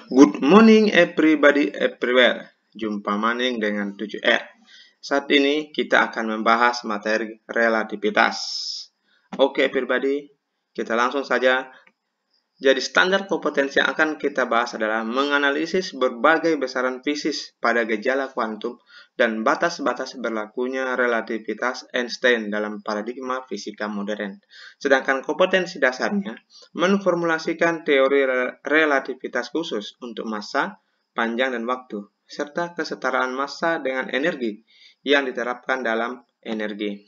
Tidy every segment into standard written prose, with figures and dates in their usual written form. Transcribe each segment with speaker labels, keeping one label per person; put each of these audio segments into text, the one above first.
Speaker 1: Good morning everybody everywhere. Jumpa maning dengan 7R. Saat ini kita akan membahas materi relativitas. Oke everybody, kita langsung saja. Jadi standar kompetensi yang akan kita bahas adalah menganalisis berbagai besaran fisik pada gejala kuantum dan batas-batas berlakunya relativitas Einstein dalam paradigma fisika modern. Sedangkan kompetensi dasarnya memformulasikan teori relativitas khusus untuk massa, panjang, dan waktu, serta kesetaraan massa dengan energi yang diterapkan dalam energi.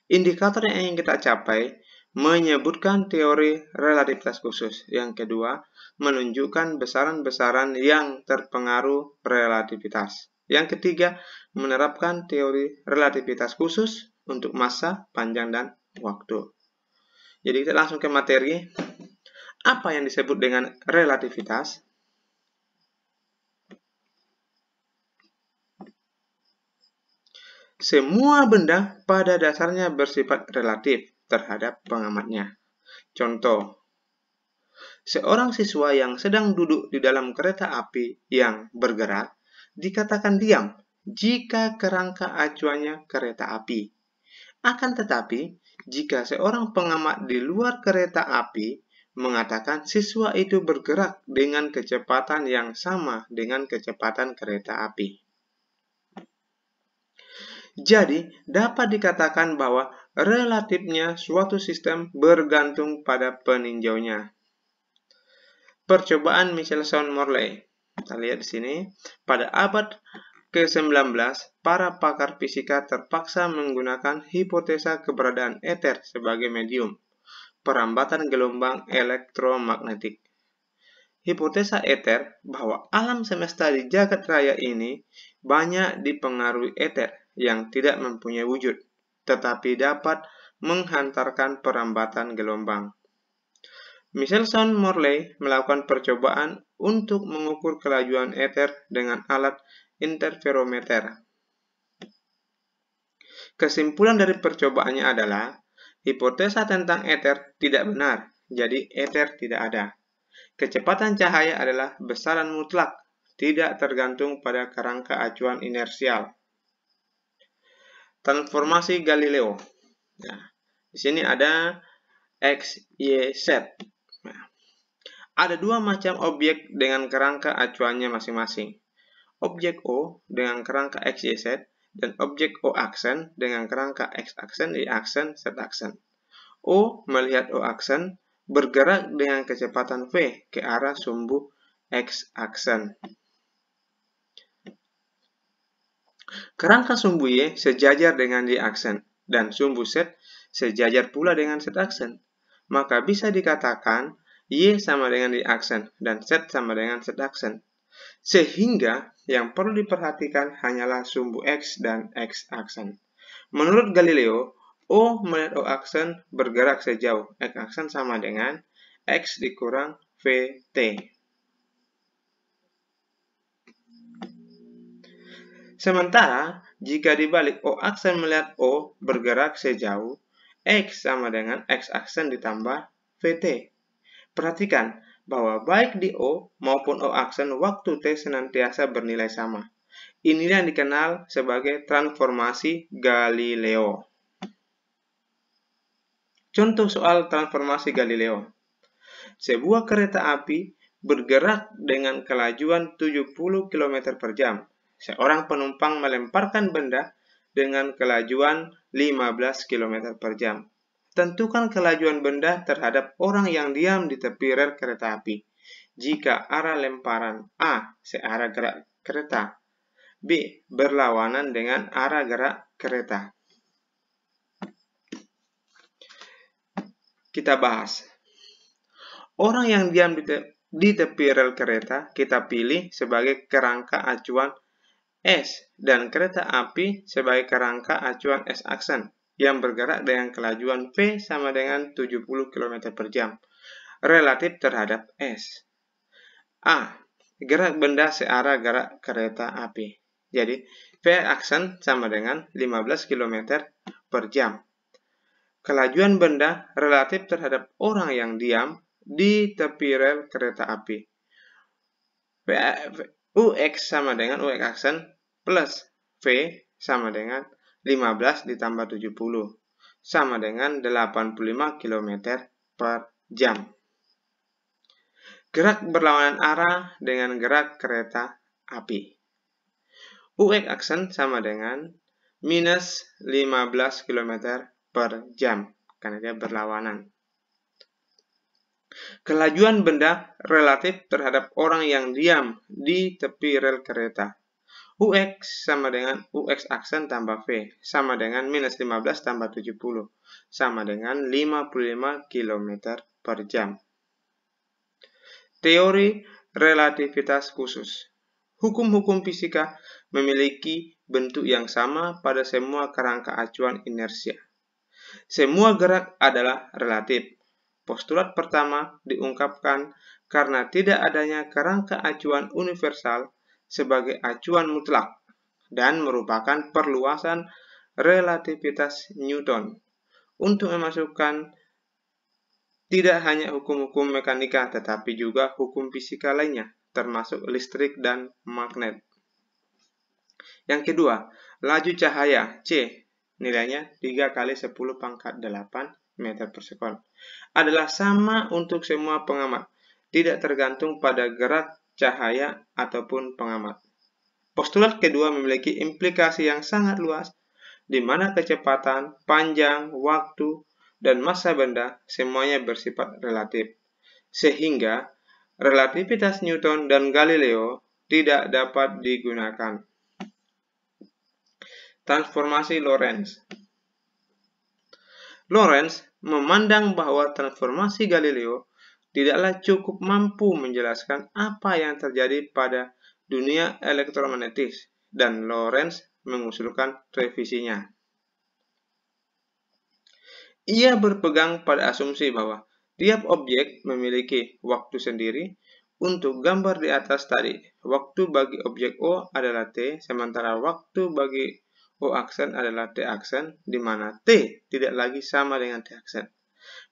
Speaker 1: Indikator yang ingin kita capai menyebutkan teori relativitas khusus. Yang kedua, menunjukkan besaran-besaran yang terpengaruh relativitas. Yang ketiga, menerapkan teori relativitas khusus untuk massa, panjang, dan waktu. Jadi kita langsung ke materi. Apa yang disebut dengan relativitas? Semua benda pada dasarnya bersifat relatif terhadap pengamatnya. Contoh, seorang siswa yang sedang duduk di dalam kereta api yang bergerak dikatakan diam jika kerangka acuannya kereta api. Akan tetapi, jika seorang pengamat di luar kereta api mengatakan siswa itu bergerak dengan kecepatan yang sama dengan kecepatan kereta api. Jadi, dapat dikatakan bahwa relatifnya suatu sistem bergantung pada peninjaunya. Percobaan Michelson-Morley. Kita lihat di sini, pada abad ke-19, para pakar fisika terpaksa menggunakan hipotesa keberadaan ether sebagai medium perambatan gelombang elektromagnetik. Hipotesa ether bahwa alam semesta di jagat raya ini banyak dipengaruhi ether yang tidak mempunyai wujud, tetapi dapat menghantarkan perambatan gelombang. Michelson-Morley melakukan percobaan untuk mengukur kelajuan ether dengan alat interferometer. Kesimpulan dari percobaannya adalah, hipotesa tentang ether tidak benar, jadi ether tidak ada. Kecepatan cahaya adalah besaran mutlak, tidak tergantung pada kerangka acuan inersial. Transformasi Galileo. Nah, di sini ada X, Y, Z. Nah, ada dua macam objek dengan kerangka acuannya masing-masing. Objek O dengan kerangka X, Y, Z, dan objek O aksen dengan kerangka X aksen, Y aksen, Z aksen. O melihat O aksen bergerak dengan kecepatan V ke arah sumbu X aksen. Kerangka sumbu Y sejajar dengan Y aksen dan sumbu Z sejajar pula dengan Z aksen. Maka bisa dikatakan Y sama dengan Y aksen dan Z sama dengan Z aksen. Sehingga yang perlu diperhatikan hanyalah sumbu X dan X aksen. Menurut Galileo, O melihat O aksen bergerak sejauh X aksen sama dengan X dikurang VT. Sementara, jika dibalik O aksen melihat O bergerak sejauh X sama dengan X aksen ditambah VT. Perhatikan bahwa baik di O maupun O aksen waktu T senantiasa bernilai sama. Inilah yang dikenal sebagai transformasi Galileo. Contoh soal transformasi Galileo. Sebuah kereta api bergerak dengan kelajuan 70 km per jam. Seorang penumpang melemparkan benda dengan kelajuan 15 km per jam. Tentukan kelajuan benda terhadap orang yang diam di tepi rel kereta api. Jika arah lemparan A searah gerak kereta, B berlawanan dengan arah gerak kereta. Kita bahas. Orang yang diam di tepi rel kereta kita pilih sebagai kerangka acuan S dan kereta api sebagai kerangka acuan S aksen yang bergerak dengan kelajuan V sama dengan 70 km per jam relatif terhadap S. A. Gerak benda searah gerak kereta api. Jadi, V aksen sama dengan 15 km per jam. Kelajuan benda relatif terhadap orang yang diam di tepi rel kereta api. UX sama dengan UX aksen plus V sama dengan 15 ditambah 70 sama dengan 85 km per jam. Gerak berlawanan arah dengan gerak kereta api. UX aksen sama dengan minus 15 km per jam karena dia berlawanan. Kelajuan benda relatif terhadap orang yang diam di tepi rel kereta. UX sama dengan UX aksen tambah V sama dengan minus 15 tambah 70 sama dengan 55 km per jam. Teori relativitas khusus. Hukum-hukum fisika memiliki bentuk yang sama pada semua kerangka acuan inersia. Semua gerak adalah relatif. Postulat pertama diungkapkan karena tidak adanya kerangka acuan universal sebagai acuan mutlak dan merupakan perluasan relativitas Newton untuk memasukkan tidak hanya hukum-hukum mekanika, tetapi juga hukum fisika lainnya, termasuk listrik dan magnet. Yang kedua, laju cahaya C, nilainya 3 kali 10 pangkat 8 meter per sekon, adalah sama untuk semua pengamat, tidak tergantung pada gerak cahaya ataupun pengamat. Postulat kedua memiliki implikasi yang sangat luas, di mana kecepatan, panjang, waktu, dan massa benda semuanya bersifat relatif, sehingga relativitas Newton dan Galileo tidak dapat digunakan. Transformasi Lorentz. Lorentz memandang bahwa transformasi Galileo tidaklah cukup mampu menjelaskan apa yang terjadi pada dunia elektromagnetis, dan Lorentz mengusulkan revisinya. Ia berpegang pada asumsi bahwa tiap objek memiliki waktu sendiri. Untuk gambar di atas tadi, waktu bagi objek O adalah T, sementara waktu bagi O aksen adalah T aksen, di mana T tidak lagi sama dengan T aksen.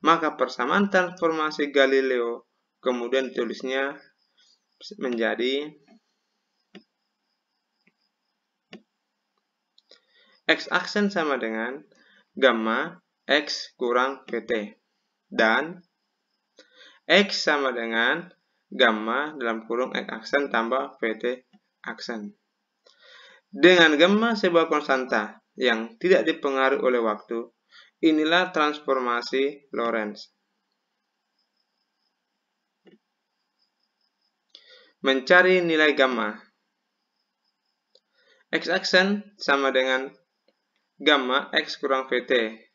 Speaker 1: Maka persamaan transformasi Galileo kemudian ditulisnya menjadi X aksen sama dengan gamma X kurang VT, dan X sama dengan gamma dalam kurung X aksen tambah VT aksen. Dengan gamma sebuah konstanta yang tidak dipengaruhi oleh waktu, inilah transformasi Lorentz. Mencari nilai gamma. X aksen sama dengan gamma X kurang VT.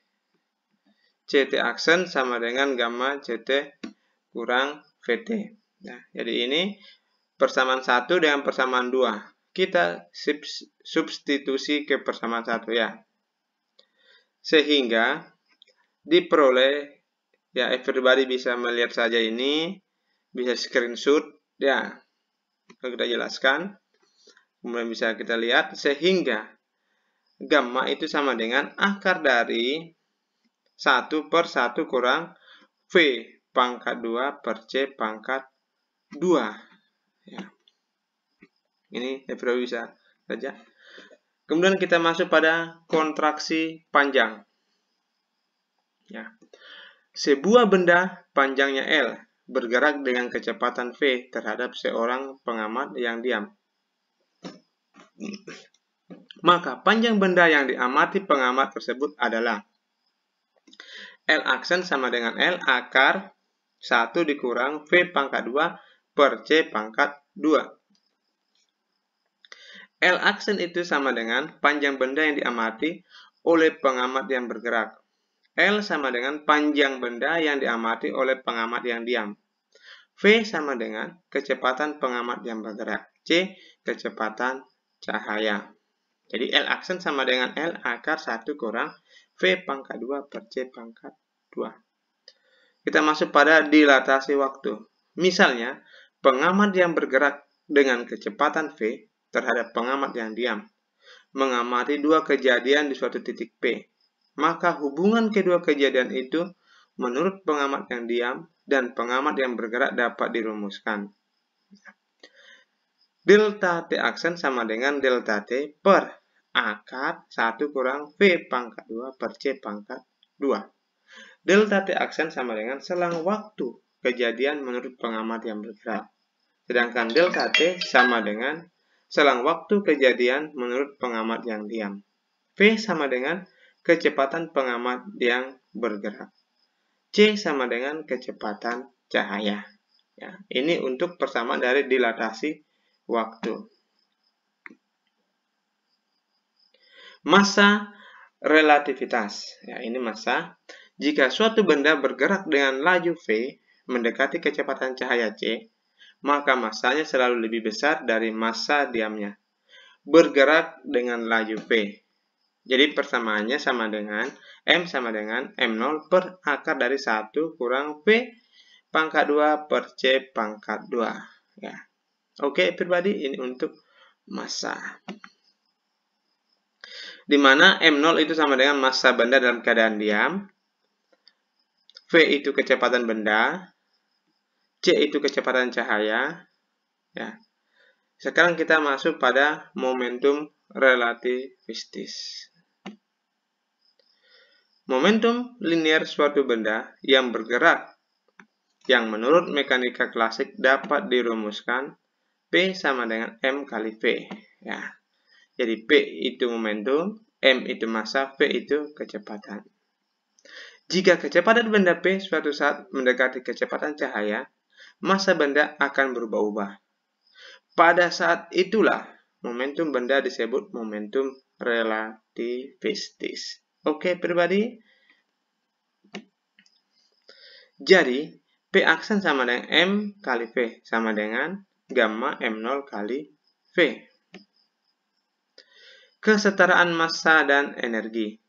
Speaker 1: CT aksen sama dengan gamma CT kurang VT. Nah, jadi ini persamaan 1 dengan persamaan 2. Kita substitusi ke persamaan 1 ya. Sehingga diperoleh, ya everybody bisa melihat saja ini, bisa screenshot ya. Kalau kita jelaskan, kemudian bisa kita lihat, sehingga gamma itu sama dengan akar dari 1 per 1 kurang V pangkat 2 per C pangkat 2. Ya. Ini everybody bisa saja. Kemudian kita masuk pada kontraksi panjang. Ya. Sebuah benda panjangnya L bergerak dengan kecepatan V terhadap seorang pengamat yang diam. Maka panjang benda yang diamati pengamat tersebut adalah L aksen sama dengan L akar 1 dikurang V pangkat 2 per C pangkat 2. L aksen itu sama dengan panjang benda yang diamati oleh pengamat yang bergerak. L sama dengan panjang benda yang diamati oleh pengamat yang diam. V sama dengan kecepatan pengamat yang bergerak. C kecepatan cahaya. Jadi L aksen sama dengan L akar 1 kurang V pangkat 2 per C pangkat 2. Kita masuk pada dilatasi waktu. Misalnya, pengamat yang bergerak dengan kecepatan V terhadap pengamat yang diam mengamati dua kejadian di suatu titik P. Maka hubungan kedua kejadian itu menurut pengamat yang diam dan pengamat yang bergerak dapat dirumuskan. Delta T aksen sama dengan delta T per akar 1 kurang V pangkat 2 per C pangkat 2. Delta T aksen sama dengan selang waktu kejadian menurut pengamat yang bergerak. Sedangkan delta T sama dengan selang waktu kejadian menurut pengamat yang diam. V sama dengan kecepatan pengamat yang bergerak. C sama dengan kecepatan cahaya. Ya, ini untuk persamaan dari dilatasi waktu. Massa relativitas. Ya, ini massa. Jika suatu benda bergerak dengan laju V mendekati kecepatan cahaya C, maka massanya selalu lebih besar dari massa diamnya. Bergerak dengan laju V. Jadi persamaannya sama dengan M sama dengan M0 per akar dari 1 kurang V pangkat 2 per C pangkat 2. Ya. Oke, everybody, ini untuk massa. Di mana M0 itu sama dengan massa benda dalam keadaan diam. V itu kecepatan benda. C itu kecepatan cahaya. Ya. Sekarang kita masuk pada momentum relativistis. Momentum linear suatu benda yang bergerak yang menurut mekanika klasik dapat dirumuskan P sama dengan M kali V. Ya. Jadi P itu momentum, M itu massa, V itu kecepatan. Jika kecepatan benda P suatu saat mendekati kecepatan cahaya, massa benda akan berubah-ubah. Pada saat itulah momentum benda disebut momentum relativistis. Oke, everybody? Jadi, P aksen sama dengan M kali V, sama dengan gamma M0 kali V. Kesetaraan massa dan energi.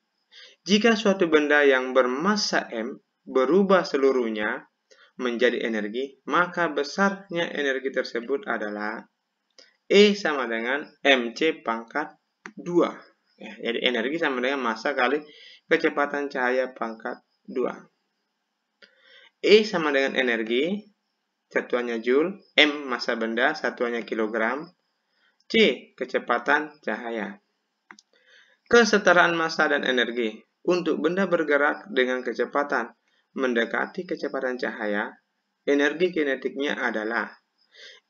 Speaker 1: Jika suatu benda yang bermassa M berubah seluruhnya menjadi energi, maka besarnya energi tersebut adalah E sama dengan mc pangkat 2. Ya, jadi energi sama dengan massa kali kecepatan cahaya pangkat 2. E sama dengan energi, satuannya joule, M massa benda, satuannya kilogram, C kecepatan cahaya. Kesetaraan massa dan energi. Untuk benda bergerak dengan kecepatan mendekati kecepatan cahaya, energi kinetiknya adalah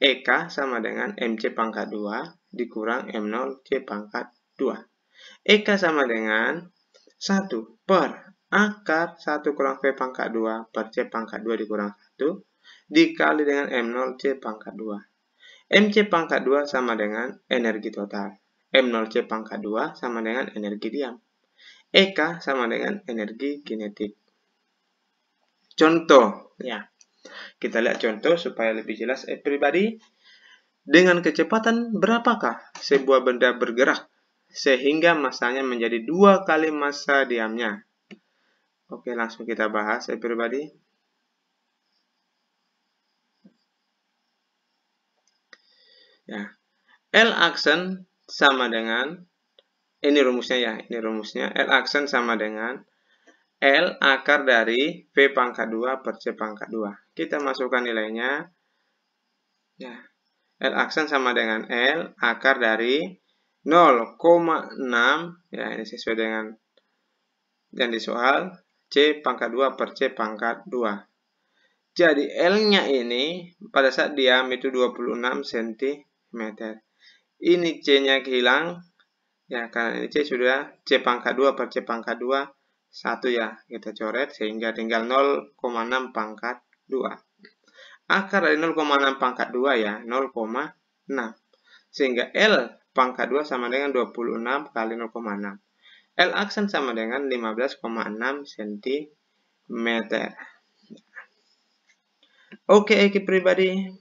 Speaker 1: EK sama dengan MC pangkat 2 dikurang M0 C pangkat 2. EK sama dengan 1 per akar 1 kurang V pangkat 2 per C pangkat 2 dikurang 1 dikali dengan M0 C pangkat 2. MC pangkat 2 sama dengan energi total. M0 C pangkat 2 sama dengan energi diam. EK sama dengan energi kinetik. Contoh, ya. Kita lihat contoh supaya lebih jelas, everybody. Dengan kecepatan berapakah sebuah benda bergerak sehingga massanya menjadi 2 kali massa diamnya? Oke, langsung kita bahas, everybody. Ya. L aksen sama dengan, ini rumusnya ya, ini rumusnya. L aksen sama dengan L akar dari V pangkat 2 per C pangkat 2. Kita masukkan nilainya. Ya. L aksen sama dengan L akar dari 0,6. Ya, ini sesuai dengan yang di soal. C pangkat 2 per C pangkat 2. Jadi L-nya ini pada saat diam itu 26 cm. Ini C-nya hilang. Ya, karena ini C sudah C pangkat 2 per C pangkat 2. 1 ya, kita coret sehingga tinggal 0,6 pangkat 2. Akar dari 0,6 pangkat 2 ya, 0,6. Sehingga L pangkat 2 sama dengan 26 kali 0,6. L aksen sama dengan 15,6 cm. Oke, everybody.